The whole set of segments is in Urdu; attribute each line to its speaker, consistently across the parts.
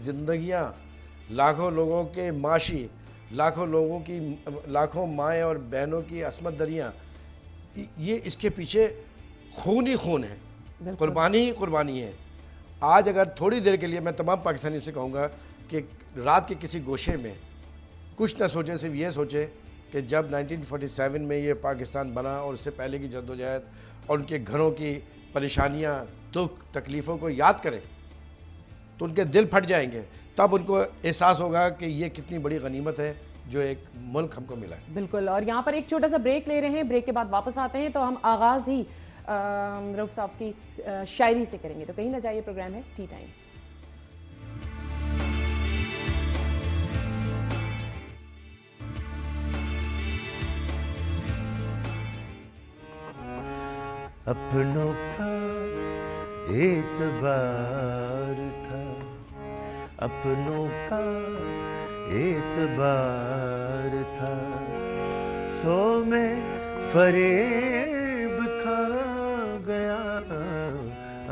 Speaker 1: زندگیاں، لاکھوں لوگوں کے معاشی، لاکھوں لوگوں کی، لاکھوں مائیں اور بہنوں کی عصمت دریاں، یہ اس کے پیچھے خون ہی خون ہے، قربانی ہی قربانی ہے۔ آج اگر تھوڑی دیر کے لیے میں تمام پاکستانی سے کہوں گا کہ رات کے کسی گوشے میں کچھ نہ سوچیں، صرف یہ سوچیں کہ جب 1947 میں یہ پاکستان بنا اور اس سے پہلے کی جدوجہد اور ان کے گھروں کی پریشانیاں، دکھ، تکلیفوں کو یاد کریں تو ان کے دل پھٹ جائیں گے، تب ان کو احساس ہوگا کہ یہ کتنی بڑی غنیمت ہے جو ایک ملک ہم کو ملا ہے۔
Speaker 2: بالکل، اور یہاں پر ایک چھوٹا سا بریک لے رہے ہیں، بریک کے بعد واپس آتے ہیں تو ہم آغاز ہی رؤف صاحب کی شاعری سے کریں گے، تو کہیں نہ جائیے، پروگرام ہے ٹی ٹائم۔
Speaker 3: اپنوں کا اعتبار تھا، اپنوں کا اعتبار تھا، سو میں فریب کھا گیا،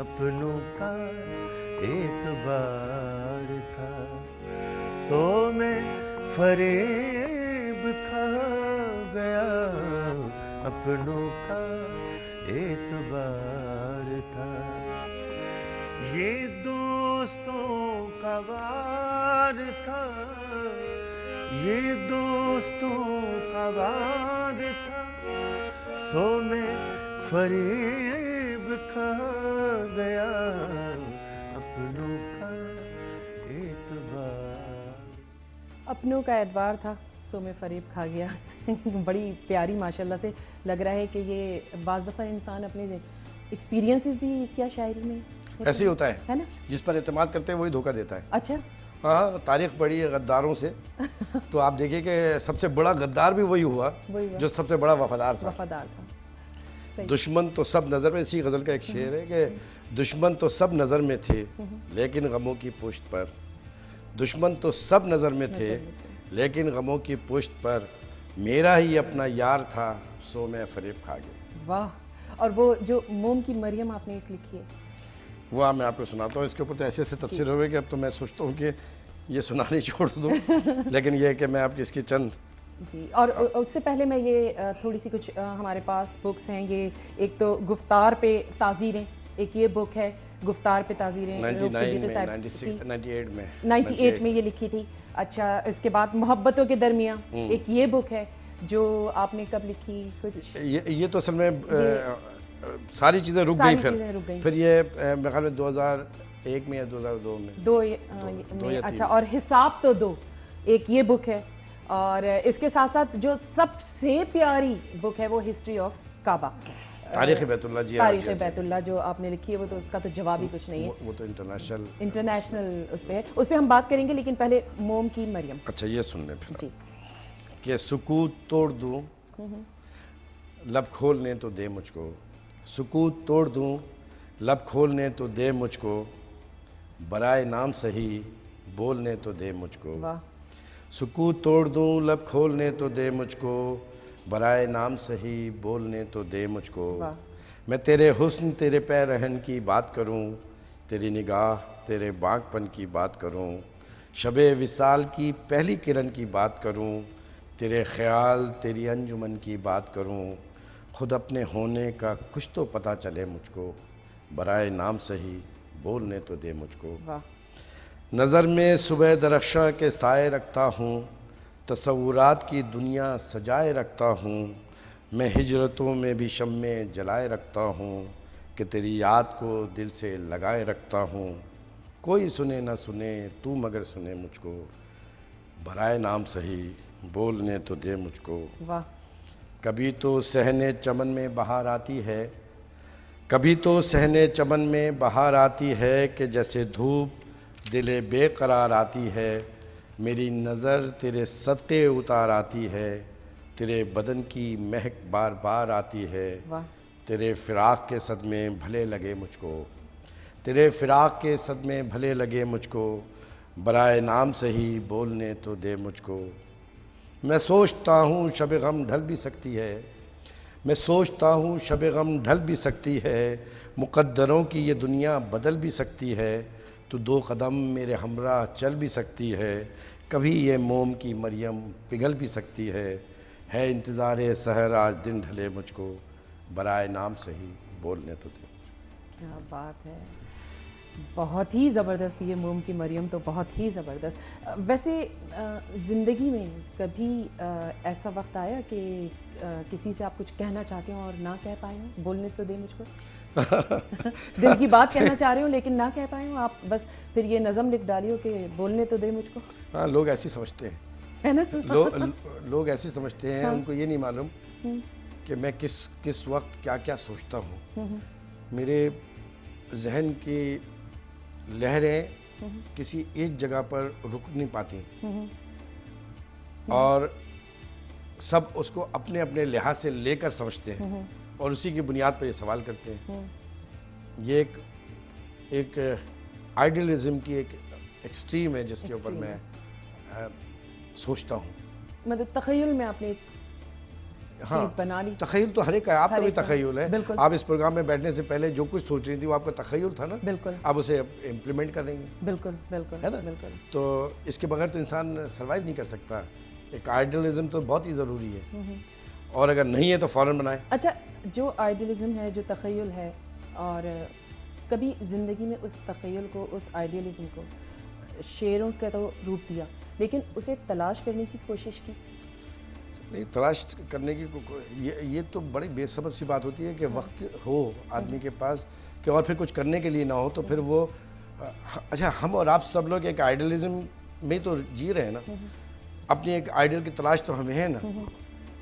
Speaker 3: اپنوں کا اعتبار تھا، سو میں فریب کھا گیا، اپنوں کا اعتبار تھا، یہ دوستوں کا وار تھا، یہ دوستوں کا وار تھا، سو میں فریب کھا گیا، اپنوں کا اعتبار۔
Speaker 2: اپنوں کا اعتبار تھا، سو میں فریب کھا گیا۔ بڑی پیاری ماشاءاللہ سے لگ رہا ہے کہ یہ بعض دفعہ انسان اپنے ایکسپیرینسز بھی کیا شاعری میں
Speaker 1: ایسے ہی ہوتا
Speaker 2: ہے نا،
Speaker 1: جس پر اعتماد کرتے ہیں وہی دھوکہ دیتا ہے۔
Speaker 2: اچھا،
Speaker 1: ہاں، تاریخ پڑھی ہے غداروں سے تو آپ دیکھیں کہ سب سے بڑا غدار بھی وہی ہوا جو سب سے بڑا وفادار تھا۔
Speaker 2: وفادار تھا۔
Speaker 1: دشمن تو سب نظر میں، اسی غزل کا ایک شعر ہے کہ دشمن تو سب نظر میں تھے لیکن غموں کی پشت پر، دشمن تو سب نظر میں تھے لیکن غموں کی پشت پر، میرا ہی اپنا یار تھا، سو میں فریب کھا گیا۔
Speaker 2: واہ، اور وہ جو موم کی مریم آپ نے ایک لکھی ہے،
Speaker 1: وہ میں آپ کو سناتا ہوں، اس کے اوپر تو ایسے تفسیر ہوئے کہ اب تو میں سوچتا ہوں کہ یہ سنانی چھوڑ دوں، لیکن یہ کہ میں آپ کی اس کی چند
Speaker 2: جی، اور اس سے پہلے میں یہ تھوڑی سی کچھ ہمارے پاس بکس ہیں، یہ ایک تو گفتار پہ تعزیریں، ایک یہ بک ہے گفتار پہ تعزیریں،
Speaker 1: 98 میں
Speaker 2: 98 میں یہ لکھی تھی۔ اچھا، اس کے بعد محبتوں کے درمیان ایک یہ بک ہے جو آپ نے کب لکھی؟ کچھ
Speaker 1: یہ تو اصل میں ساری چیزیں رک گئیں، پھر یہ میرے خیال میں 2001 میں یا 2002 میں
Speaker 2: دو میں، اچھا، اور حساب تو دو ایک یہ بک ہے، اور اس کے ساتھ ساتھ جو سب سے پیاری بک ہے وہ ہسٹری آف کعبہ،
Speaker 1: تاریخ بیت اللہ۔ جی،
Speaker 2: تاریخ بیت اللہ جو آپ نے لکھی ہے، وہ تو اس کا تو جواب ہی کچھ نہیں ہے،
Speaker 1: وہ تو
Speaker 2: انٹرنیشنل اس پہ ہے، اس پہ ہم بات کریں گے، لیکن پہلے موم کی مریم۔
Speaker 1: اچھا، یہ سن لیں پھر
Speaker 2: جی،
Speaker 1: کہ سکوت توڑ دوں لب کھولنے تو دے مجھ کو، سکوت توڑ دوں لب کھولنے تو دے مجھ کو، برائے نام صحیح بولنے تو دے مجھ کو، سکوت توڑ دوں لب کھولنے تو دے مجھ کو، برائے نام صحیح بولنے تو دے مجھ کو، میں تیرے حسن تیرے پہ رہن کی بات کروں، تیری نگاہ تیرے بانک پن کی بات کروں، شب وصال کی پہلی کرن کی بات کروں، تیرے خیال تیری انجمن کی بات کروں، خود اپنے ہونے کا کچھ تو پتہ چلے مجھ کو، برائے نام صحیح بولنے تو دے مجھ کو، نظر میں صبح درخشاں کے سائے رکھتا ہوں، تصورات کی دنیا سجائے رکھتا ہوں، میں ہجرتوں میں بھی شمع جلائے رکھتا ہوں، کہ تیری یاد کو دل سے لگائے رکھتا ہوں، کوئی سنے نہ سنے تو مگر سنے مجھ کو، برائے نام صحیح بولنے تو دے مجھ کو، کبھی تو صحن چمن میں بہار آتی ہے، کبھی تو صحن چمن میں بہار آتی ہے، کہ جیسے دھوپ دل بے قرار آتی ہے، میری نظر تیرے صدقے اتار آتی ہے، تیرے بدن کی مہک بار بار آتی ہے، تیرے فراق کے صدمے بھلے لگے مجھ کو، تیرے فراق کے صدمے بھلے لگے مجھ کو، برائے نام صحیح بولنے تو دے مجھ کو، میں سوچتا ہوں شب غم ڈھل بھی سکتی ہے، میں سوچتا ہوں شب غم ڈھل بھی سکتی ہے، مقدروں کی یہ دنیا بدل بھی سکتی ہے، تو 2 قدم میرے ہمراہ چل بھی سکتی ہے، کبھی یہ موم کی مریم پگھل بھی سکتی ہے انتظار سحر آج دن ڈھلے مجھ کو، برائے نام سے ہی بولنے تو دے۔
Speaker 2: کیا بات ہے، بہت ہی زبردست، یہ موم کی مریم تو بہت ہی زبردست۔ ویسے زندگی میں کبھی ایسا وقت آیا کہ کسی سے آپ کچھ کہنا چاہتے ہوں اور نہ کہہ پائے ہوں؟ بولنے تو دے مجھ کو، دل کی بات کہنا چاہ رہے ہوں لیکن نہ کہہ پائے ہوں آپ، بس پھر یہ نظم لکھ ڈالی ہو کہ بولنے تو دے مجھ کو،
Speaker 1: ہاں، لوگ ایسے سمجھتے ہیں،
Speaker 2: ہے نا؟
Speaker 1: لوگ ایسے سمجھتے ہیں، ان کو یہ نہیں معلوم کہ میں کس وقت کیا کیا سوچتا ہوں۔ میرے ذہن کی لہریں کسی ایک جگہ پر رک نہیں پاتی اور سب اس کو اپنے اپنے لحاظ سے لے کر سمجھتے ہیں اور اسی کی بنیاد پر یہ سوال کرتے ہیں۔ یہ ایک آئیڈیلزم کی ایک ایکسٹریم ہے جس کے اوپر میں سوچتا ہوں۔
Speaker 2: مطلب تخیل میں آپ نے ایک چیز بنا لی۔
Speaker 1: تخیل تو ہر ایک ہے، آپ کا بھی تخیل ہے،
Speaker 2: بالکل۔
Speaker 1: آپ اس پروگرام میں بیٹھنے سے پہلے جو کچھ سوچ رہی تھی وہ آپ کا تخیل تھا نا،
Speaker 2: بالکل،
Speaker 1: آپ اسے امپلیمنٹ کر رہی ہیں،
Speaker 2: بالکل بالکل،
Speaker 1: ہے نا؟
Speaker 2: بالکل۔
Speaker 1: تو اس کے بغیر تو انسان سروائیو نہیں کر سکتا۔ ایک آئیڈیلزم تو بہت ہی ضروری ہے اور اگر نہیں ہے تو فوراً بنائیں۔
Speaker 2: اچھا، جو آئیڈیلزم ہے، جو تخیل ہے، اور کبھی زندگی میں اس تخیل کو، اس آئیڈیلزم کو شعروں کا تو روپ دیا، لیکن اسے تلاش کرنے کی کوشش کی؟
Speaker 1: نہیں، تلاش کرنے کی یہ تو بڑی بے صبر سی بات ہوتی ہے کہ وقت ہو آدمی کے پاس کہ اور پھر کچھ کرنے کے لیے نہ ہو تو پھر وہ، اچھا ہم اور آپ سب لوگ ایک آئیڈیلزم میں تو جی رہے ہیں نا، اپنی ایک آئیڈیل کی تلاش تو ہمیں ہے نا،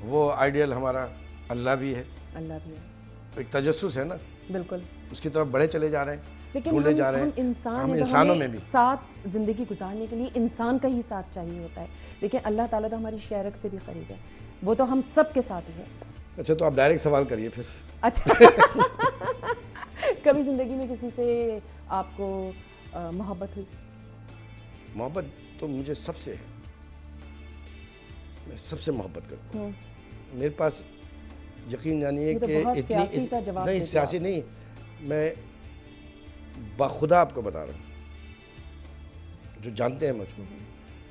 Speaker 1: وہ آئیڈیل ہمارا اللہ بھی ہے،
Speaker 2: اللہ بھی ہے،
Speaker 1: ایک تجسس ہے نا،
Speaker 2: بالکل،
Speaker 1: اس کی طرف بڑھے چلے جا رہے ہیں،
Speaker 2: لیکن
Speaker 1: ڈھونڈے جا رہے
Speaker 2: ہم
Speaker 1: ہیں،
Speaker 2: انسان
Speaker 1: ہم
Speaker 2: ہیں تو
Speaker 1: انسانوں
Speaker 2: ہمیں
Speaker 1: میں بھی
Speaker 2: ساتھ زندگی گزارنے کے لیے انسان کا ہی ساتھ چاہیے ہوتا ہے، لیکن اللہ تعالیٰ تو ہماری شیرک سے بھی قریب ہے، وہ تو ہم سب کے ساتھ ہی ہے۔
Speaker 1: اچھا تو آپ ڈائریکٹ سوال کریے پھر۔
Speaker 2: اچھا، کبھی زندگی میں کسی سے آپ کو محبت ہوئی؟
Speaker 1: محبت تو مجھے سب سے ہے، میں سب سے محبت کرتا ہوں، میرے پاس یقین جانیے کہ اتنی نہیں، سیاسی نہیں، میں بخدا آپ کو بتا رہا ہوں، جو جانتے ہیں مجھ کو،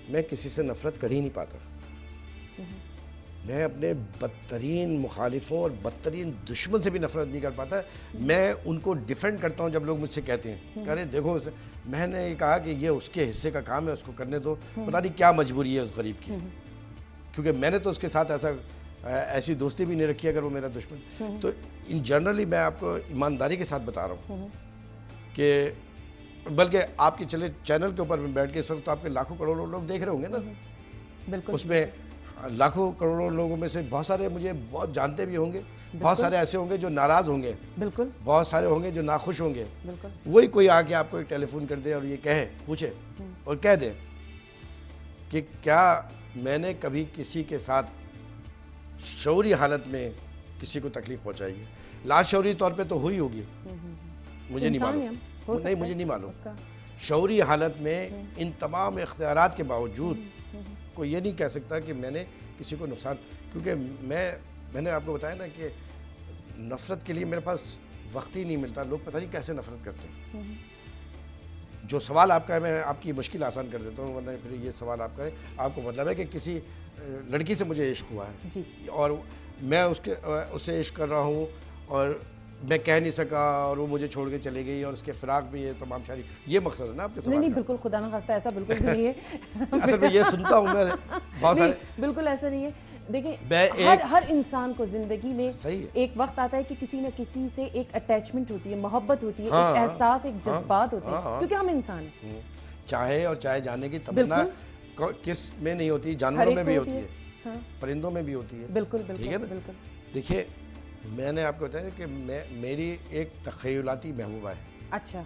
Speaker 1: میں کسی سے نفرت کر ہی نہیں پاتا، میں اپنے بدترین مخالفوں اور بدترین دشمن سے بھی نفرت نہیں کر پاتا، میں ان کو ڈیفینڈ کرتا ہوں جب لوگ مجھ سے کہتے ہیں کہ ارے دیکھو، میں نے یہ کہا کہ یہ اس کے حصے کا کام ہے، اس کو کرنے دو، پتہ نہیں کیا مجبوری ہے اس غریب کی، کیونکہ میں نے تو اس کے ساتھ ایسی دوستی بھی نہیں رکھی اگر وہ میرا دشمن۔ تو ان جنرلی میں آپ کو ایمانداری کے ساتھ بتا رہا ہوں کہ بلکہ آپ کے چینل کے اوپر میں بیٹھ کے اس وقت آپ کے لاکھوں کروڑوں لوگ دیکھ رہے ہوں گے نا،
Speaker 2: بالکل،
Speaker 1: اس میں لاکھوں کروڑوں لوگوں میں سے بہت سارے مجھے بہت جانتے بھی ہوں گے، بہت سارے ایسے ہوں گے جو ناراض ہوں گے،
Speaker 2: بالکل،
Speaker 1: بہت سارے ہوں گے جو ناخوش ہوں گے،
Speaker 2: بالکل،
Speaker 1: وہی کوئی آ کے آپ کو ایک ٹیلی فون کر دے اور یہ پوچھے اور کہہ دے کہ کیا میں نے کبھی کسی کے ساتھ شعوری حالت میں کسی کو تکلیف پہنچائی ہے؟ لاشعوری طور پہ تو ہوئی ہوگی، مجھے نہیں معلوم، نہیں مجھے نہیں معلوم، شعوری حالت میں ان تمام اختیارات کے باوجود کوئی یہ نہیں کہہ سکتا کہ میں نے کسی کو نقصان، کیونکہ میں نے آپ کو بتایا نا کہ نفرت کے لیے میرے پاس وقت ہی نہیں ملتا، لوگ پتہ نہیں کیسے نفرت کرتے ہیں۔ جو سوال آپ کا ہے میں آپ کی مشکل آسان کر دیتا ہوں، ورنہ پھر یہ سوال آپ کا ہے، آپ کو مطلب ہے کہ کسی لڑکی سے مجھے عشق ہوا ہے اور میں اسے عشق کر رہا ہوں اور میں کہہ نہیں سکا اور وہ مجھے چھوڑ کے چلے گئی اور اس کے فراق بھی یہ تمام شاعری، یہ مقصد ہے نا آپ کے سوال کا؟
Speaker 2: نہیں، بالکل، خدا نہ خواستہ ایسا بالکل بھی نہیں ہے،
Speaker 1: اصل میں یہ سنتا ہوں میں بہت سارے،
Speaker 2: بالکل ایسا نہیں ہے۔ دیکھیں، ہر انسان کو زندگی میں ایک وقت آتا ہے کہ کسی نہ کسی سے ایک اٹیچمنٹ ہوتی ہے، محبت ہوتی ہے، ایک احساس، ایک جذبات ہوتے ہیں، کیونکہ ہم انسان ہیں۔
Speaker 1: چاہے اور چاہے جانے کی تمنا کس میں نہیں ہوتی، جانوروں میں بھی ہوتی ہے، پرندوں میں بھی ہوتی ہے،
Speaker 2: بالکل،
Speaker 1: ٹھیک ہے نا؟ دیکھیے، میں نے آپ کو بتایا کہ میری ایک تخیلاتی محبوبہ ہے۔
Speaker 2: اچھا،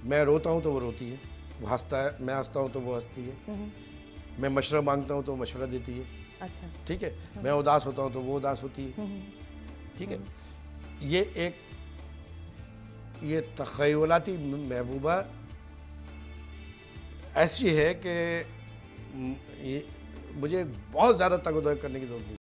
Speaker 1: میں روتا ہوں تو وہ روتی ہے، وہ ہنستا ہے، میں ہنستا ہوں تو وہ ہنستی ہے، میں مشورہ مانگتا ہوں تو مشورہ دیتی ہے،
Speaker 2: اچھا،
Speaker 1: ٹھیک ہے، میں اداس ہوتا ہوں تو وہ اداس ہوتی ہے، ٹھیک ہے۔ یہ تخیلاتی محبوبہ ایسی ہے کہ مجھے بہت زیادہ تگ و دو کرنے کی ضرورت نہیں۔